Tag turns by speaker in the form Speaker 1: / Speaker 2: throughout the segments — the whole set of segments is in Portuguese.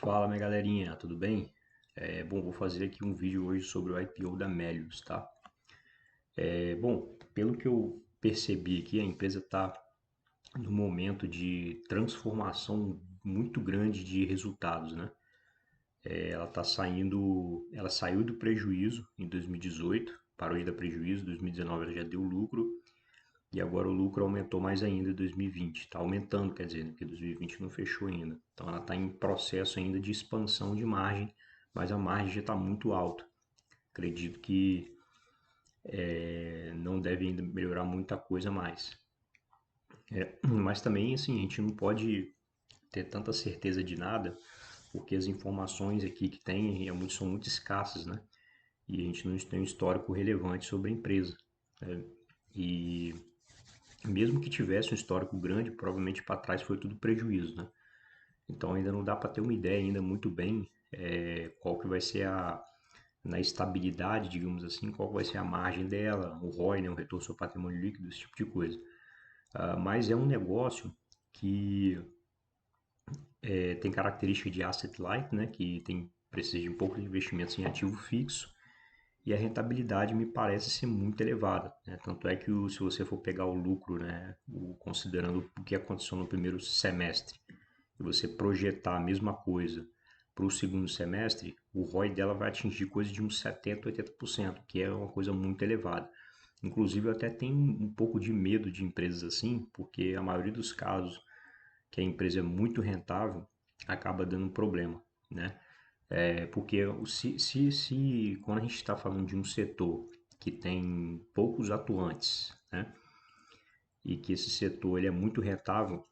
Speaker 1: Fala, minha galerinha, tudo bem? Bom, vou fazer aqui um vídeo hoje sobre o IPO da Melius, tá? Bom, pelo que eu percebi aqui, a empresa está num momento de transformação muito grande de resultados, né? Ela saiu do prejuízo em 2018, parou de dar prejuízo, em 2019 ela já deu lucro e agora o lucro aumentou mais ainda em 2020. Está aumentando, quer dizer, né? Porque 2020 não fechou ainda. Então ela está em processo ainda de expansão de margem, mas a margem já está muito alta. Acredito que não deve ainda melhorar muita coisa mais. Mas também, assim, a gente não pode ter tanta certeza de nada, porque as informações aqui que tem são muito escassas, né? E a gente não tem um histórico relevante sobre a empresa. Né? E mesmo que tivesse um histórico grande, provavelmente para trás foi tudo prejuízo, né? Então ainda não dá para ter uma ideia ainda muito bem qual que vai ser na estabilidade, digamos assim, qual vai ser a margem dela, o ROI, né, o retorno sobre patrimônio líquido, esse tipo de coisa. Mas é um negócio que tem característica de asset light, né, que precisa de poucos investimentos em ativo fixo, e a rentabilidade me parece ser muito elevada, né? Tanto é que se você for pegar o lucro, né, considerando o que aconteceu no primeiro semestre, e você projetar a mesma coisa para o segundo semestre, o ROI dela vai atingir coisa de uns 70, 80%, que é uma coisa muito elevada. Inclusive, eu até tenho um pouco de medo de empresas assim, porque a maioria dos casos que a empresa é muito rentável acaba dando um problema, né? Porque se quando a gente está falando de um setor que tem poucos atuantes, né? E que esse setor ele é muito rentável,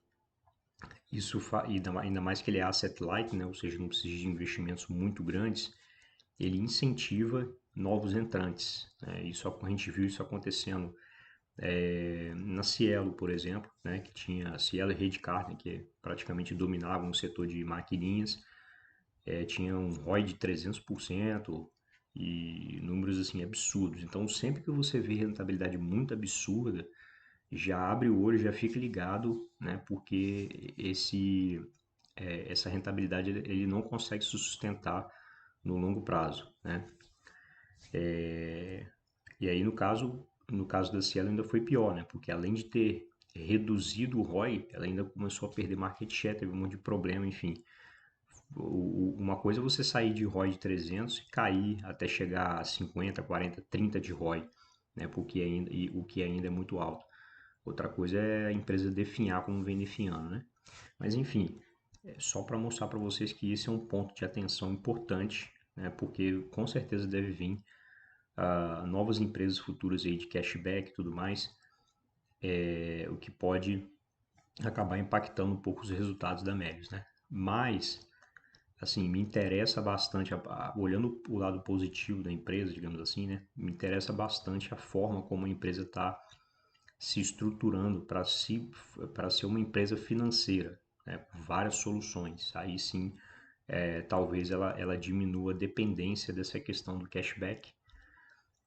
Speaker 1: ainda mais que ele é asset light, né? Ou seja, não precisa de investimentos muito grandes, ele incentiva novos entrantes, né? A gente viu isso acontecendo na Cielo, por exemplo, né? Que tinha a Cielo e Redcard, né? Que praticamente dominavam o setor de maquininhas, tinha um ROI de 300% e números assim absurdos. Então, sempre que você vê rentabilidade muito absurda, já abre o olho, já fica ligado, né? Porque essa rentabilidade ele não consegue se sustentar no longo prazo, né? E aí no caso da Cielo ainda foi pior, né? Porque além de ter reduzido o ROI, ela ainda começou a perder market share, teve um monte de problema, enfim. Uma coisa é você sair de ROI de 300 e cair até chegar a 50, 40, 30 de ROI, né? O que ainda é muito alto. Outra coisa é a empresa definhar como vem definhando, né? Mas enfim, só para mostrar para vocês que esse é um ponto de atenção importante, né? Porque com certeza deve vir novas empresas futuras aí de cashback e tudo mais, o que pode acabar impactando um pouco os resultados da Melius, né? Mas, assim, me interessa bastante, olhando o lado positivo da empresa, digamos assim, né? Me interessa bastante a forma como a empresa está se estruturando para ser uma empresa financeira, né? Com várias soluções. Aí sim, talvez ela diminua a dependência dessa questão do cashback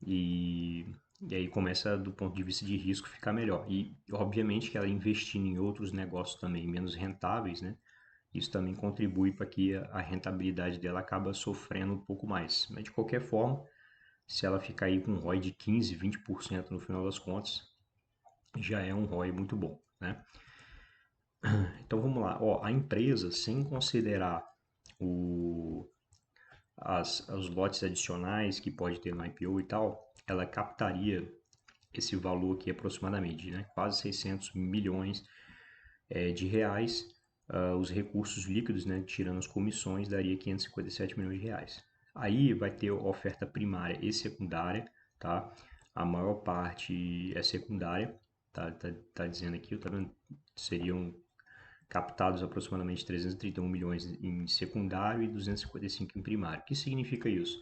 Speaker 1: e, e aí começa do ponto de vista de risco ficar melhor. E obviamente que ela investindo em outros negócios também menos rentáveis, né? Isso também contribui para que a rentabilidade dela acaba sofrendo um pouco mais. Mas de qualquer forma, se ela ficar aí com um ROI de 15, 20% no final das contas, já é um ROI muito bom, né? Então vamos lá, ó, a empresa, sem considerar o, os lotes adicionais que pode ter no IPO e tal, ela captaria esse valor aqui aproximadamente, né? Quase 600 milhões de reais. Os recursos líquidos, né, tirando as comissões, daria 557 milhões de reais. Aí vai ter oferta primária e secundária, tá? A maior parte é secundária, tá dizendo aqui, tá vendo? Seriam captados aproximadamente 331 milhões em secundário e 255 em primário. O que significa isso?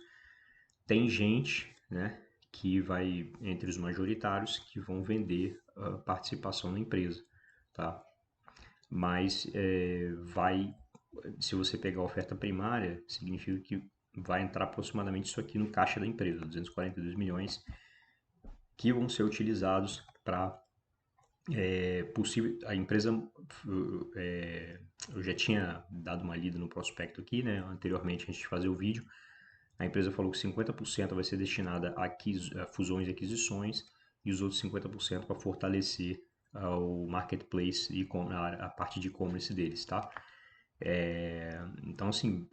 Speaker 1: Tem gente, né, que vai, entre os majoritários, que vão vender a participação na empresa, tá? Mas se você pegar a oferta primária, significa que vai entrar aproximadamente isso aqui no caixa da empresa, 242 milhões, que vão ser utilizados para a empresa eu já tinha dado uma lida no prospecto aqui, né, anteriormente, antes de fazer o vídeo. A empresa falou que 50% vai ser destinada a fusões e aquisições e os outros 50% para fortalecer o marketplace e a parte de e-commerce deles, tá? Então, assim,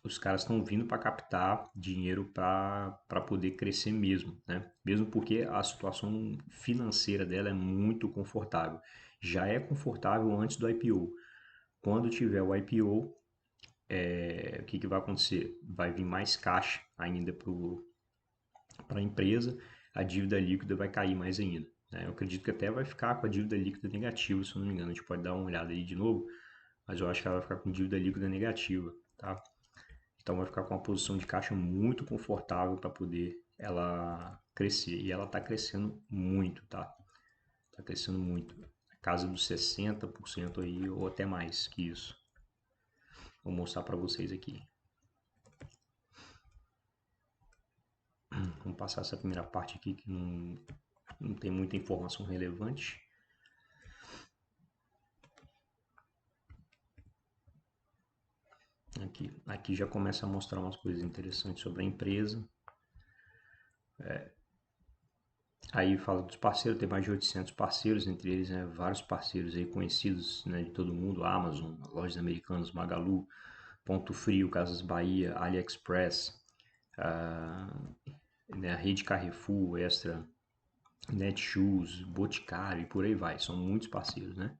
Speaker 1: os caras estão vindo para captar dinheiro para poder crescer mesmo, né? Mesmo porque a situação financeira dela é muito confortável. Já é confortável antes do IPO. Quando tiver o IPO, o que vai acontecer? Vai vir mais caixa ainda para a empresa, a dívida líquida vai cair mais ainda, né? Eu acredito que até vai ficar com a dívida líquida negativa, se eu não me engano. A gente pode dar uma olhada aí de novo, mas eu acho que ela vai ficar com dívida líquida negativa, tá? Então vai ficar com uma posição de caixa muito confortável para poder ela crescer. E ela está crescendo muito, tá? Está crescendo muito. Na casa dos 60% aí, ou até mais que isso. Vou mostrar para vocês aqui. Vamos passar essa primeira parte aqui que não tem muita informação relevante. Aqui já começa a mostrar umas coisas interessantes sobre a empresa. Aí fala dos parceiros, tem mais de 800 parceiros, entre eles, né, vários parceiros aí conhecidos, né, de todo mundo, Amazon, Lojas Americanas, Magalu, Ponto Frio, Casas Bahia, AliExpress, né, a Rede Carrefour, Extra, Netshoes, Boticário e por aí vai. São muitos parceiros, né?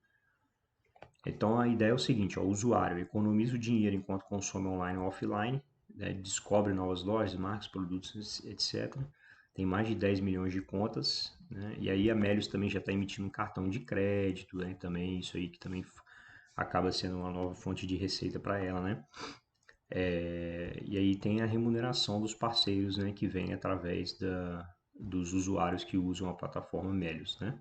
Speaker 1: Então a ideia é o seguinte, ó, o usuário economiza o dinheiro enquanto consome online ou offline, né, descobre novas lojas, marcas, produtos, etc. Tem mais de 10 milhões de contas, né? E aí a Melius também já está emitindo um cartão de crédito, né? Também isso aí que também acaba sendo uma nova fonte de receita para ela, né? E aí tem a remuneração dos parceiros, né? Que vem através dos usuários que usam a plataforma Melius, né?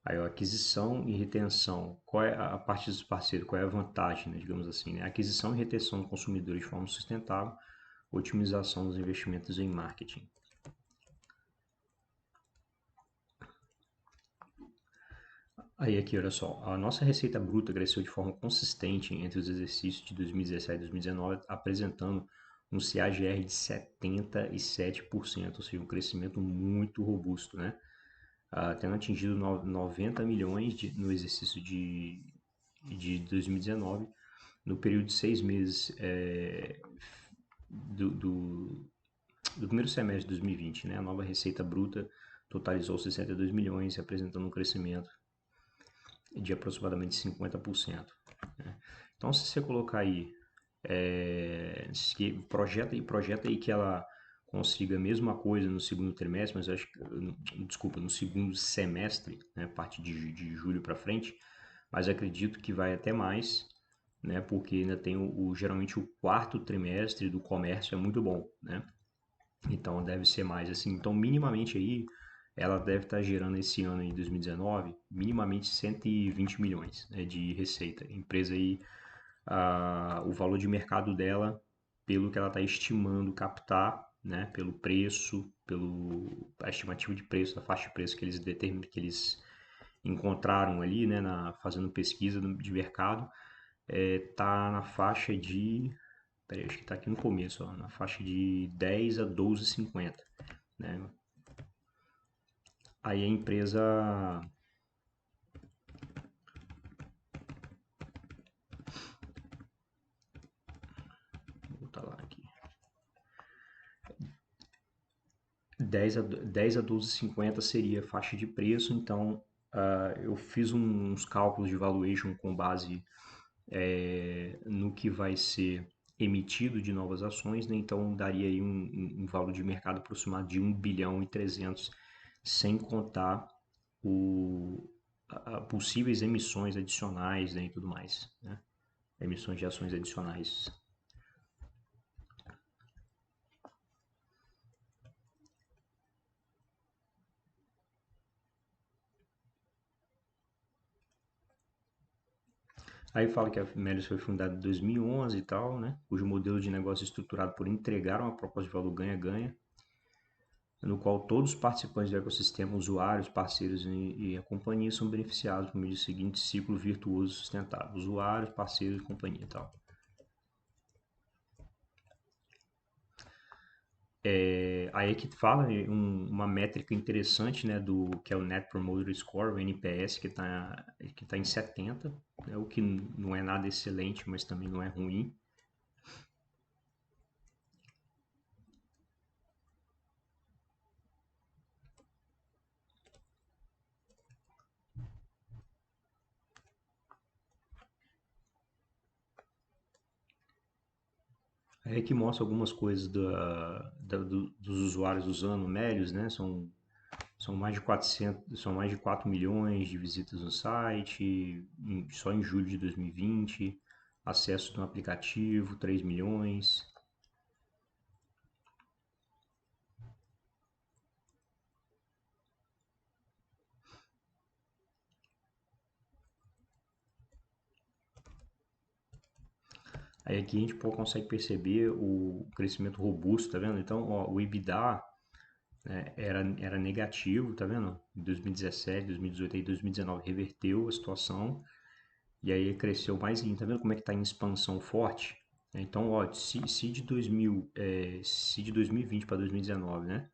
Speaker 1: Aí, ó, aquisição e retenção. Qual é a parte dos parceiros? Qual é a vantagem, né, digamos assim, né? Aquisição e retenção do consumidor de forma sustentável, otimização dos investimentos em marketing. Aí aqui, olha só, a nossa receita bruta cresceu de forma consistente entre os exercícios de 2017 e 2019, apresentando um CAGR de 77%, ou seja, um crescimento muito robusto, né? Tendo atingido 90 milhões no exercício de 2019, no período de 6 meses do, do, do primeiro semestre de 2020, né? A nova receita bruta totalizou 62 milhões, representando um crescimento de aproximadamente 50%. Né? Então, se você colocar aí, projeta aí que ela consiga a mesma coisa no segundo trimestre, mas acho que, desculpa, no segundo semestre, né, parte de julho para frente, mas acredito que vai até mais, né, porque ainda tem geralmente o quarto trimestre do comércio é muito bom, né? Então deve ser mais assim. Então, minimamente aí, ela deve estar gerando esse ano em 2019, minimamente 120 milhões, né, de receita. A empresa aí, o valor de mercado dela, pelo que ela está estimando captar, né, pelo preço, a estimativa de preço, da faixa de preço que eles determinam, que eles encontraram ali, né, fazendo pesquisa de mercado, tá na faixa de, peraí, acho que está aqui no começo, ó, na faixa de 10 a 12,50, né? Aí a empresa, vou botar lá aqui, 10 a 12,50 seria a faixa de preço, então eu fiz uns cálculos de valuation com base no que vai ser emitido de novas ações, né? Então daria aí um valor de mercado aproximado de 1 bilhão e 300, sem contar possíveis emissões adicionais, né, e tudo mais, né? Emissões de ações adicionais. Aí fala que a Melius foi fundada em 2011 e tal, né? Cujo modelo de negócio é estruturado por entregar uma proposta de valor ganha-ganha, no qual todos os participantes do ecossistema, usuários, parceiros e a companhia são beneficiados por meio do seguinte ciclo virtuoso sustentável: usuários, parceiros e companhia e tal. Aí é que fala uma métrica interessante, né, que é o Net Promoter Score, o NPS, que tá em 70, né, o que não é nada excelente, mas também não é ruim. Aí é que mostra algumas coisas dos usuários usando o Melios, né, são mais de 400, são mais de 4 milhões de visitas no site, só em julho de 2020, acesso no aplicativo, 3 milhões. Aí aqui a gente consegue perceber o crescimento robusto, tá vendo? Então, ó, o EBITDA, né, era negativo, tá vendo? Em 2017, 2018 e 2019 reverteu a situação e aí cresceu mais ainda. Tá vendo como é que tá em expansão forte? Então, ó, se de 2020 para 2019, né?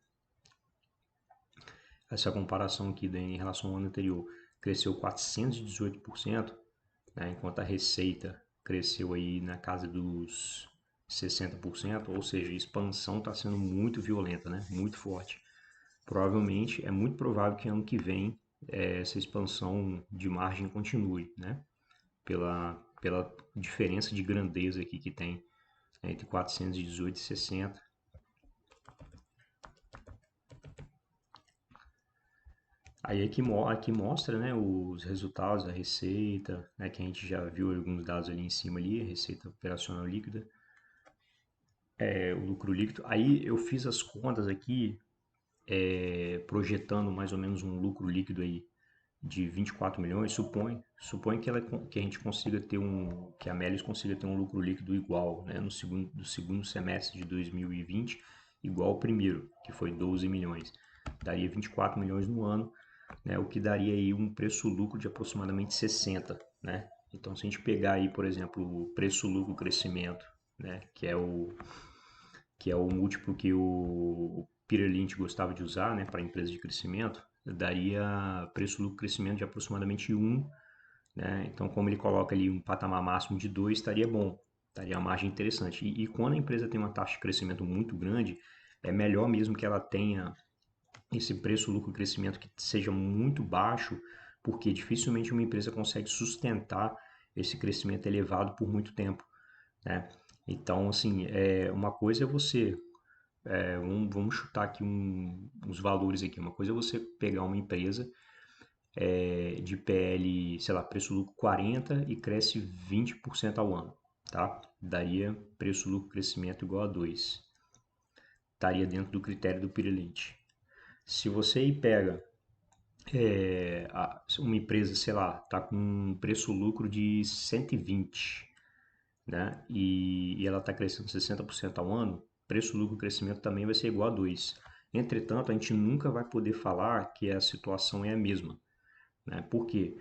Speaker 1: Essa comparação aqui em relação ao ano anterior cresceu 418%, né, enquanto a receita cresceu aí na casa dos 60%, ou seja, a expansão está sendo muito violenta, né, muito forte. Provavelmente, é muito provável que ano que vem essa expansão de margem continue, né, pela diferença de grandeza aqui que tem entre 418 e 60. Aí aqui mostra, né, os resultados da receita, né, que a gente já viu alguns dados ali em cima ali, a receita operacional líquida, o lucro líquido. Aí eu fiz as contas aqui, projetando mais ou menos um lucro líquido aí de 24 milhões. Supõe que a gente consiga ter que a Melius consiga ter um lucro líquido igual, né, do segundo semestre de 2020, igual ao primeiro, que foi 12 milhões. Daria 24 milhões no ano, né, o que daria aí um preço-lucro de aproximadamente 60, né? Então, se a gente pegar aí, por exemplo, o preço-lucro crescimento, né, que é o múltiplo que o Peter Lynch gostava de usar, né, para empresas de crescimento, daria preço-lucro crescimento de aproximadamente 1, né? Então, como ele coloca ali um patamar máximo de 2, estaria bom, estaria a margem interessante. E quando a empresa tem uma taxa de crescimento muito grande, é melhor mesmo que ela tenha esse preço-lucro crescimento que seja muito baixo, porque dificilmente uma empresa consegue sustentar esse crescimento elevado por muito tempo, né? Então, assim, uma coisa é você, vamos chutar aqui uns valores aqui, uma coisa é você pegar uma empresa de PL, sei lá, preço-lucro 40 e cresce 20% ao ano, tá? Daria preço-lucro crescimento igual a 2. Estaria dentro do critério do Peter Lynch. Se você aí pega uma empresa, sei lá, está com um preço-lucro de 120, né? E ela está crescendo 60% ao ano, preço-lucro crescimento também vai ser igual a 2. Entretanto, a gente nunca vai poder falar que a situação é a mesma, né? Porque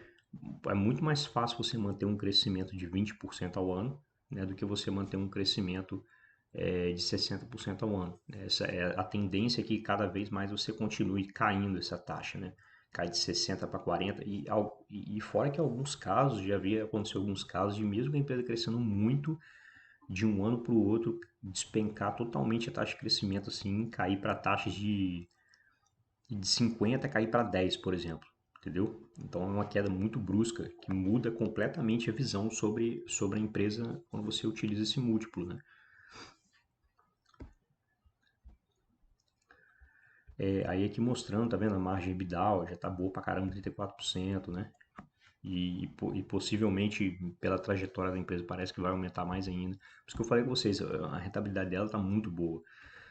Speaker 1: é muito mais fácil você manter um crescimento de 20% ao ano, né, do que você manter um crescimento de 60% ao ano. Essa é a tendência, é que cada vez mais você continue caindo essa taxa, né? Cai de 60 para 40 e fora que alguns casos, já havia acontecido alguns casos de mesmo a empresa crescendo muito, de um ano para o outro despencar totalmente a taxa de crescimento, assim, cair para taxas de 50 cair para 10, por exemplo, entendeu? Então é uma queda muito brusca que muda completamente a visão sobre a empresa quando você utiliza esse múltiplo, né? Aí aqui mostrando, tá vendo? A margem EBITDA já tá boa pra caramba, 34%, né? E possivelmente, pela trajetória da empresa, parece que vai aumentar mais ainda. Por isso que eu falei com vocês, a rentabilidade dela tá muito boa.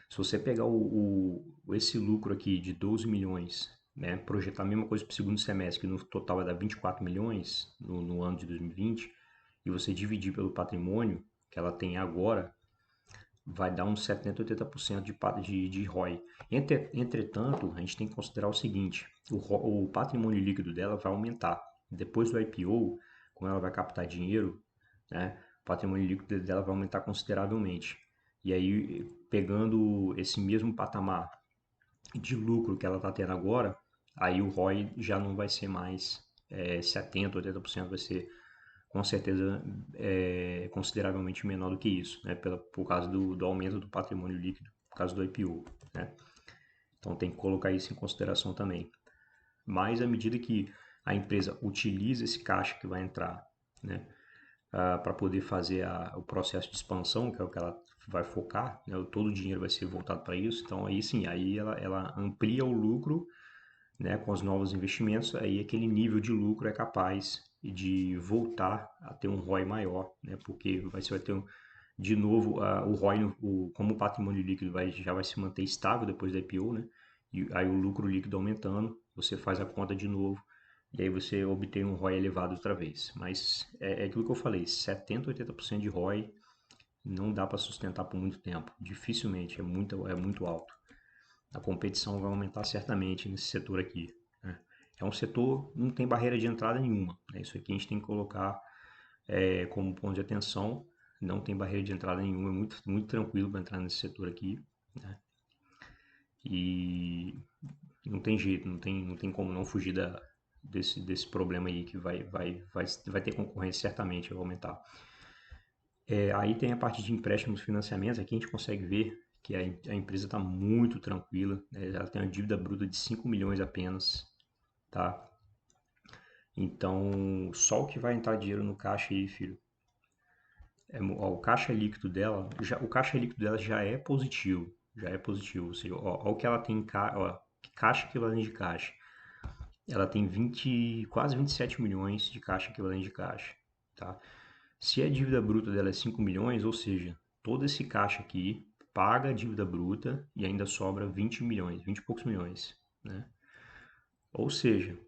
Speaker 1: Se você pegar esse lucro aqui de 12 milhões, né, projetar a mesma coisa para o segundo semestre, que no total vai dar 24 milhões no ano de 2020, e você dividir pelo patrimônio que ela tem agora, vai dar uns 70, 80% de ROI. Entretanto, a gente tem que considerar o seguinte, o patrimônio líquido dela vai aumentar. Depois do IPO, como ela vai captar dinheiro, né, o patrimônio líquido dela vai aumentar consideravelmente. E aí, pegando esse mesmo patamar de lucro que ela está tendo agora, aí o ROI já não vai ser mais 70, 80%, vai ser com certeza consideravelmente menor do que isso, né? Por causa do aumento do patrimônio líquido, por causa do IPO, né? Então tem que colocar isso em consideração também. Mas à medida que a empresa utiliza esse caixa que vai entrar, né, para poder fazer o processo de expansão, que é o que ela vai focar, né, todo o dinheiro vai ser voltado para isso, então aí sim, aí ela amplia o lucro, né, com os novos investimentos, aí aquele nível de lucro é capaz de voltar a ter um ROI maior, né, porque você vai ter de novo o ROI, como o patrimônio líquido já vai se manter estável depois da IPO, né, e aí o lucro líquido aumentando, você faz a conta de novo, e aí você obtém um ROI elevado outra vez. Mas é aquilo que eu falei, 70, 80% de ROI não dá para sustentar por muito tempo, dificilmente, é muito alto. A competição vai aumentar certamente nesse setor aqui, né? É um setor que não tem barreira de entrada nenhuma, né? Isso aqui a gente tem que colocar como ponto de atenção. Não tem barreira de entrada nenhuma, é muito, muito tranquilo para entrar nesse setor aqui, né? E não tem jeito, não tem como não fugir desse problema aí que vai ter concorrência certamente, vai aumentar. Aí tem a parte de empréstimos e financiamentos, aqui a gente consegue ver que a empresa está muito tranquila, né? Ela tem uma dívida bruta de 5 milhões apenas, tá? Então, só o que vai entrar dinheiro no caixa aí, filho, ó, o caixa líquido dela já é positivo, ou seja, ó o que ela tem ó, que caixa equivalente de caixa. Ela tem quase 27 milhões de caixa equivalente de caixa, tá? Se a dívida bruta dela é 5 milhões, ou seja, todo esse caixa aqui paga a dívida bruta e ainda sobra 20 milhões, 20 e poucos milhões, né? Ou seja,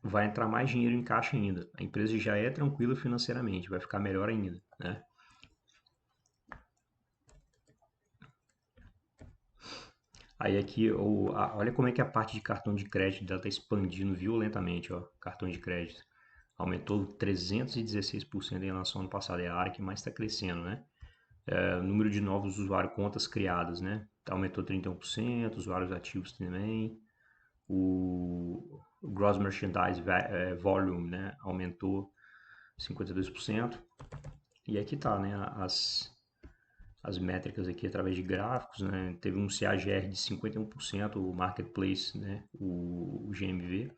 Speaker 1: vai entrar mais dinheiro em caixa ainda. A empresa já é tranquila financeiramente, vai ficar melhor ainda, né? Aí aqui, olha como é que a parte de cartão de crédito dela está expandindo violentamente, ó, cartão de crédito. Aumentou 316% em relação ao ano passado, é a área que mais está crescendo, né? O número de novos usuários, contas criadas, né? Aumentou 31%, usuários ativos também. O Gross Merchandise Volume, né? Aumentou 52%. E aqui tá, né? As métricas aqui através de gráficos, né? Teve um CAGR de 51%, o Marketplace, né? O GMV.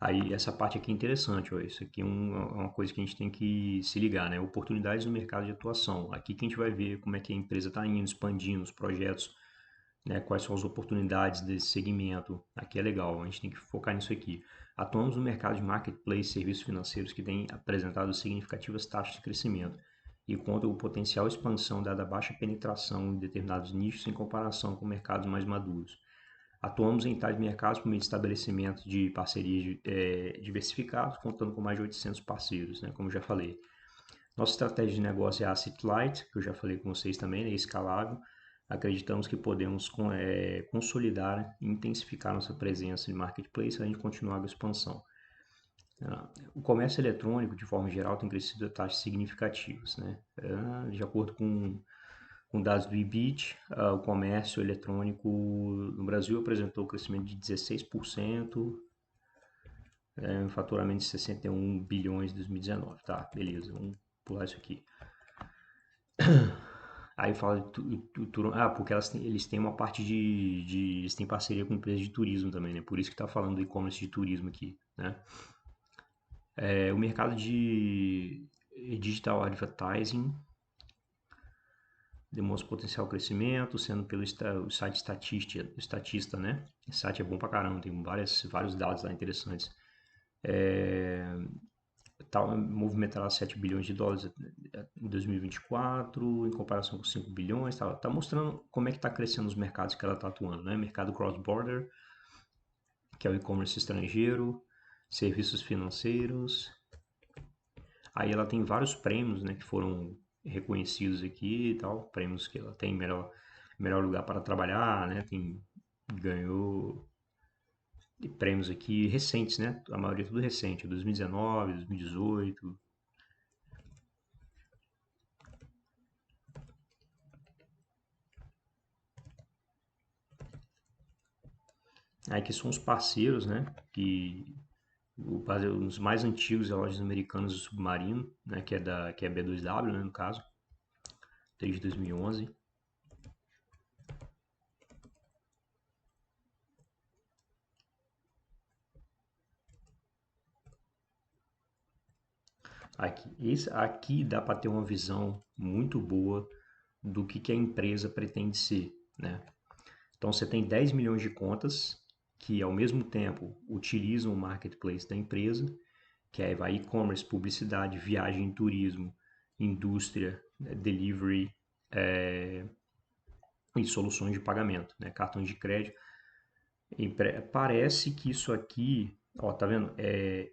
Speaker 1: Aí essa parte aqui é interessante, ó. Isso aqui é uma coisa que a gente tem que se ligar, né? Oportunidades no mercado de atuação. Aqui que a gente vai ver como é que a empresa está indo, expandindo os projetos, né? Quais são as oportunidades desse segmento. Aqui é legal, a gente tem que focar nisso aqui. Atuamos no mercado de marketplace, serviços financeiros que têm apresentado significativas taxas de crescimento e conta com potencial expansão dada a baixa penetração em determinados nichos em comparação com mercados mais maduros. Atuamos em tais mercados por meio de estabelecimento de parcerias diversificados, contando com mais de 800 parceiros, né, como eu já falei. Nossa estratégia de negócio é asset light, que eu já falei com vocês também, é escalável. Acreditamos que podemos consolidar e intensificar nossa presença em marketplace para a gente continuar a expansão. O comércio eletrônico, de forma geral, tem crescido a taxas significativas, né? De acordo com dados do IBIT, o comércio eletrônico no Brasil apresentou um crescimento de 16%, um faturamento de 61 bilhões em 2019. Tá, beleza, vamos pular isso aqui. Aí fala porque eles têm uma parte eles têm parceria com empresas de turismo também, né? Por isso que tá falando do e-commerce de turismo aqui, né? O mercado de digital advertising demonstra potencial crescimento, sendo pelo site Statista, né? Esse site é bom pra caramba, tem vários dados lá interessantes. Movimentará 7 bilhões de dólares em 2024, em comparação com 5 bilhões. Tá mostrando como é que está crescendo os mercados que ela está atuando, né? Mercado cross-border, que é o e-commerce estrangeiro, serviços financeiros. Aí ela tem vários prêmios, né, que foram reconhecidos aqui e tal, prêmios que ela tem melhor lugar para trabalhar, né, ganhou prêmios aqui recentes, né, a maioria tudo recente, 2019, 2018. Aí que são os parceiros, né, um dos mais antigos relógios americanos do submarino, né, que é B2W, né, no caso, desde 2011. Aqui dá para ter uma visão muito boa do que a empresa pretende ser, né? Então você tem 10 milhões de contas que ao mesmo tempo utilizam o marketplace da empresa, que é vai e-commerce, publicidade, viagem, turismo, indústria, né, delivery, e soluções de pagamento, né, cartões de crédito. Parece que isso aqui, ó, tá vendo?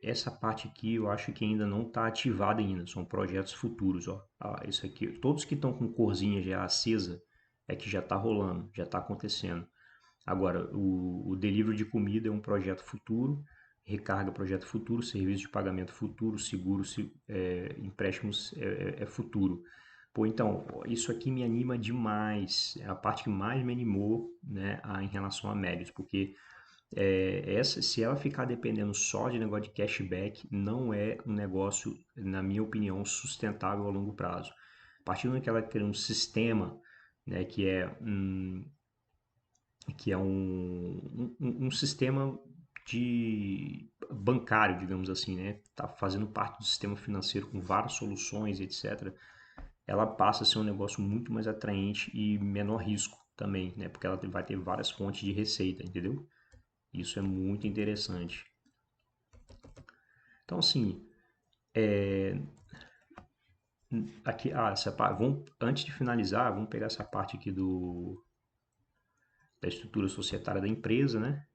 Speaker 1: Essa parte aqui eu acho que ainda não está ativada ainda, são projetos futuros, ó. Isso aqui, todos que estão com corzinha já acesa é que já está rolando, já está acontecendo. Agora, o delivery de comida é um projeto futuro, recarga projeto futuro, serviço de pagamento futuro, seguro, empréstimos é futuro. Pô, então, isso aqui me anima demais, é a parte que mais me animou, né, em relação a médios, porque se ela ficar dependendo só de negócio de cashback, não é um negócio, na minha opinião, sustentável a longo prazo. A partir do momento que ela cria um sistema, né, que é um sistema de bancário, digamos assim, né? Tá fazendo parte do sistema financeiro com várias soluções, etc. Ela passa a ser um negócio muito mais atraente e menor risco também, né? Porque ela vai ter várias fontes de receita, entendeu? Isso é muito interessante. Então, assim, aqui, antes de finalizar, vamos pegar essa parte aqui da estrutura societária da empresa, né?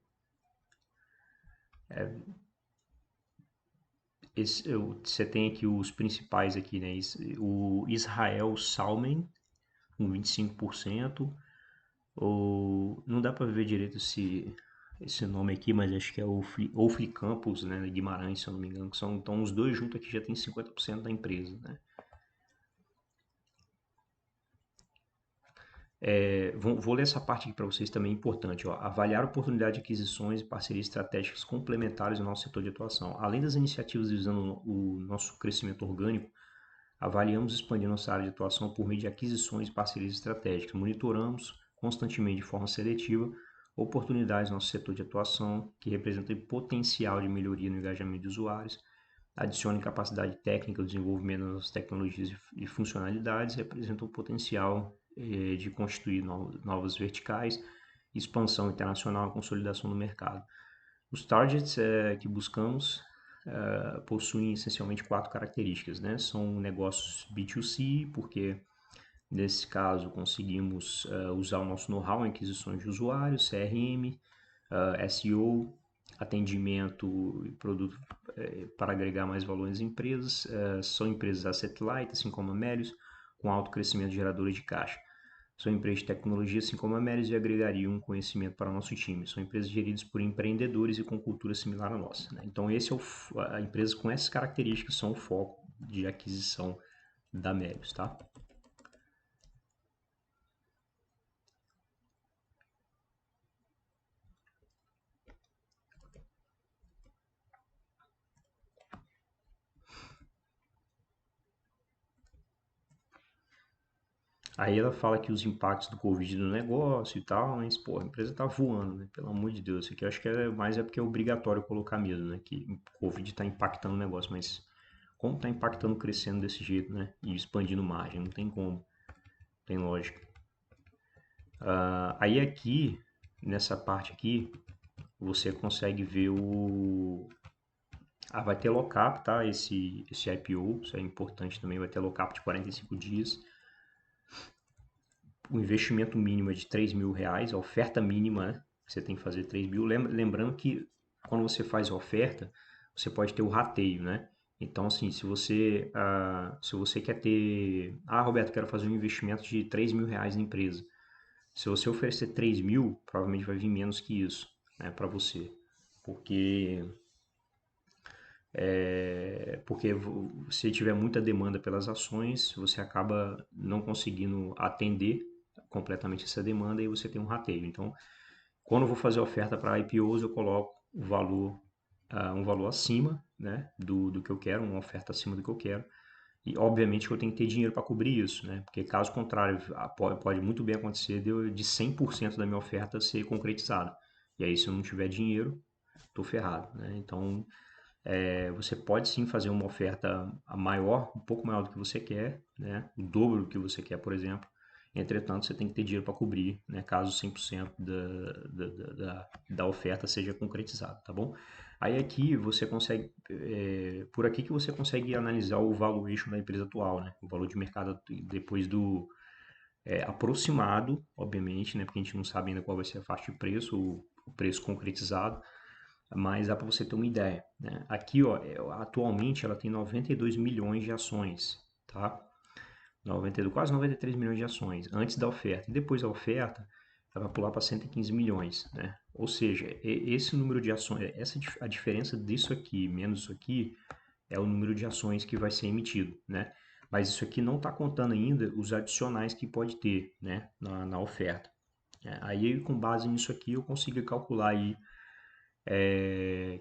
Speaker 1: Você tem aqui os principais aqui, né? O Israel Salmen, com 25%. Não dá para ver direito esse nome aqui, mas acho que é Ofli Campos, né? Guimarães, se eu não me engano. Então, os dois juntos aqui já tem 50% da empresa, né? Vou ler essa parte aqui para vocês também, importante. Ó. Avaliar a oportunidade de aquisições e parcerias estratégicas complementares no nosso setor de atuação. Além das iniciativas visando o nosso crescimento orgânico, avaliamos expandir nossa área de atuação por meio de aquisições e parcerias estratégicas. Monitoramos constantemente de forma seletiva oportunidades no nosso setor de atuação que representam potencial de melhoria no engajamento de usuários, adicione capacidade técnica, desenvolvimento das tecnologias e funcionalidades, representam o potencial de constituir novas verticais, expansão internacional e consolidação do mercado. Os targets que buscamos possuem essencialmente quatro características, né? São negócios B2C, porque nesse caso conseguimos usar o nosso know-how em aquisições de usuários, CRM, SEO, atendimento e produto para agregar mais valor às empresas. São empresas asset light, assim como a Melius, com alto crescimento geradora de caixa. São empresas de tecnologia, assim como a Melius, e agregariam conhecimento para o nosso time. São empresas geridas por empreendedores e com cultura similar à nossa. Né? Então, a empresa com essas características são o foco de aquisição da Melius, tá? Aí ela fala que os impactos do Covid no negócio e tal, mas, pô, a empresa tá voando, né? Pelo amor de Deus. Isso aqui eu acho que é porque é obrigatório colocar mesmo, né? Que o Covid tá impactando o negócio, mas como tá impactando crescendo desse jeito, né? E expandindo margem, não tem como, tem lógica. Aí aqui, nessa parte aqui, você consegue ver vai ter lockup, tá? Esse IPO, isso é importante também, vai ter lockup de 45 dias. O investimento mínimo é de R$ 3.000, a oferta mínima, né, você tem que fazer 3 mil. Lembrando que quando você faz a oferta, você pode ter o rateio, né? Então, assim, se você quer ter... Ah, Roberto, quero fazer um investimento de R$ 3.000 na empresa. Se você oferecer 3.000, provavelmente vai vir menos que isso, né, para você. Porque, porque se tiver muita demanda pelas ações, você acaba não conseguindo atender completamente essa demanda e você tem um rateio. Então, quando eu vou fazer oferta para IPOs, eu coloco o valor, um valor acima, né, do que eu quero, uma oferta acima do que eu quero. E obviamente que eu tenho que ter dinheiro para cobrir isso, né? Porque caso contrário, pode muito bem acontecer de 100% da minha oferta ser concretizada. E aí, se eu não tiver dinheiro, estou ferrado, né? Então, você pode sim fazer uma oferta maior, um pouco maior do que você quer, né? O dobro do que você quer, por exemplo. Entretanto, você tem que ter dinheiro para cobrir, né? Caso 100% da oferta seja concretizado, tá bom? Aí aqui você consegue, por aqui que você consegue analisar o valuation da empresa atual, né? O valor de mercado depois do aproximado, obviamente, né? Porque a gente não sabe ainda qual vai ser a faixa de preço, o preço concretizado, mas dá para você ter uma ideia, né? Aqui, ó, atualmente ela tem 92 milhões de ações, tá? 92, quase 93 milhões de ações antes da oferta. E depois da oferta, ela vai pular para 115 milhões, né? Ou seja, esse número de ações, a diferença disso aqui menos isso aqui é o número de ações que vai ser emitido, né? Mas isso aqui não está contando ainda os adicionais que pode ter, né, na oferta. Aí, com base nisso aqui, eu consigo calcular aí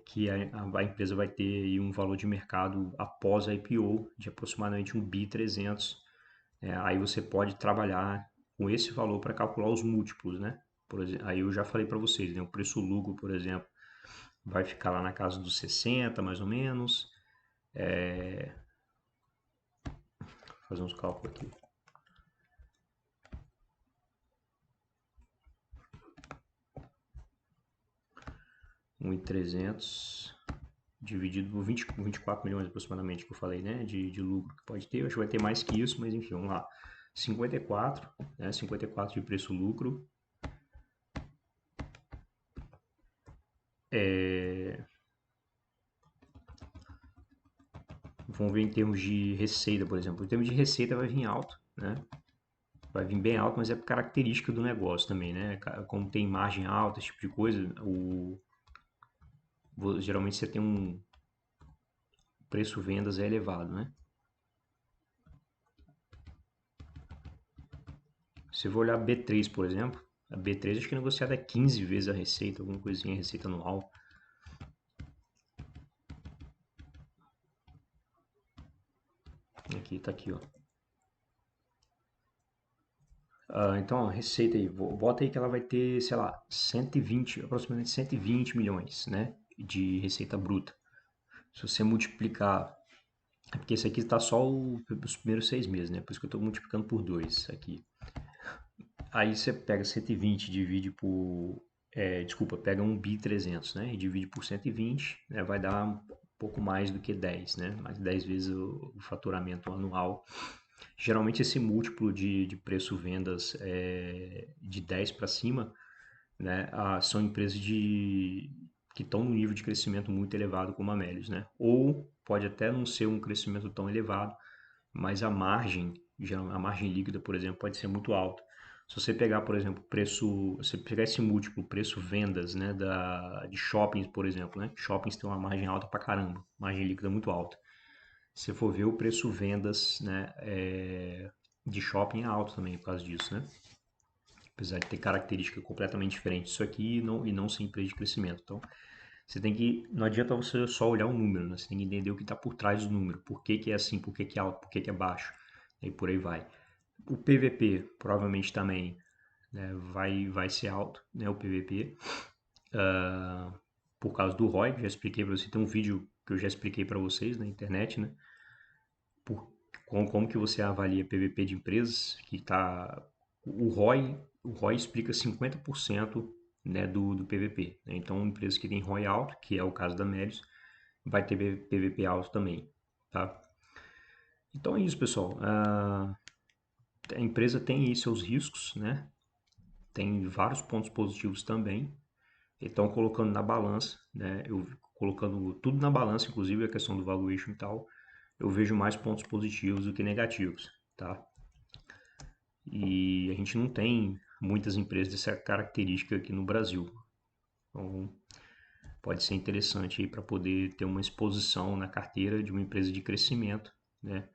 Speaker 1: que a empresa vai ter aí um valor de mercado após a IPO de aproximadamente um bi 300. Aí você pode trabalhar com esse valor para calcular os múltiplos, né? Por exemplo, aí eu já falei para vocês, né? O preço-lucro, por exemplo, vai ficar lá na casa dos 60, mais ou menos. Vou fazer uns cálculos aqui. 1.300 dividido por 24 milhões aproximadamente que eu falei, né? De lucro que pode ter. Eu acho que vai ter mais que isso, mas enfim, vamos lá. 54, né? 54 de preço-lucro. Vamos ver em termos de receita, por exemplo. Em termos de receita vai vir alto, né? Vai vir bem alto, mas é característica do negócio também, né? Como tem margem alta, esse tipo de coisa, geralmente você tem um preço vendas elevado, né? Se eu olhar B3, por exemplo, a B3 acho que é negociada 15 vezes a receita, alguma coisinha, a receita anual. Aqui, tá aqui, ó. Então, a receita aí, bota aí que ela vai ter, sei lá, 120, aproximadamente 120 milhões, né? De receita bruta. Se você multiplicar. É porque esse aqui está só os primeiros 6 meses, né? Por isso que eu estou multiplicando por 2 aqui. Aí você pega 120 e divide por. Desculpa, pega um bi 300, né? E divide por 120, né? Vai dar um pouco mais do que 10, né? Mais de 10 vezes o faturamento anual. Geralmente esse múltiplo de preço-vendas de 10 para cima, né? São empresas que estão num nível de crescimento muito elevado como a Melius, né? Ou pode até não ser um crescimento tão elevado, mas a margem líquida, por exemplo, pode ser muito alta. Se você pegar, por exemplo, você pegar esse múltiplo, preço vendas, né, de shoppings, por exemplo, né? Shoppings tem uma margem alta pra caramba, margem líquida muito alta. Se você for ver o preço vendas, né, de shopping é alto também por causa disso, né? Apesar de ter característica completamente diferente disso aqui e não ser empresa de crescimento. Então, não adianta você só olhar o número, né? Você tem que entender o que está por trás do número. Por que que é assim, por que que é alto, por que que é baixo. E por aí vai. O PVP provavelmente também, né, vai ser alto, né? O PVP. Por causa do ROI, que já expliquei para você. Tem um vídeo que eu já expliquei para vocês na internet, né? Por, como que você avalia PVP de empresas que está... O ROI explica 50%, né, do PVP, né? Então, empresas que têm ROI alto, que é o caso da Melius, vai ter PVP alto também, tá? Então é isso, pessoal. A empresa tem aí seus riscos, né? Tem vários pontos positivos também. Então, colocando na balança, né? colocando tudo na balança, inclusive a questão do valuation e tal, eu vejo mais pontos positivos do que negativos, tá? E a gente não tem muitas empresas dessa característica aqui no Brasil. Então, pode ser interessante aí para poder ter uma exposição na carteira de uma empresa de crescimento, né?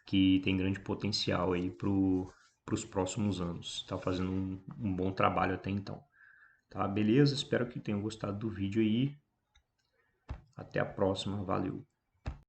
Speaker 1: Que tem grande potencial aí para os próximos anos. Está fazendo um bom trabalho até então. Tá, beleza? Espero que tenham gostado do vídeo aí. Até a próxima. Valeu!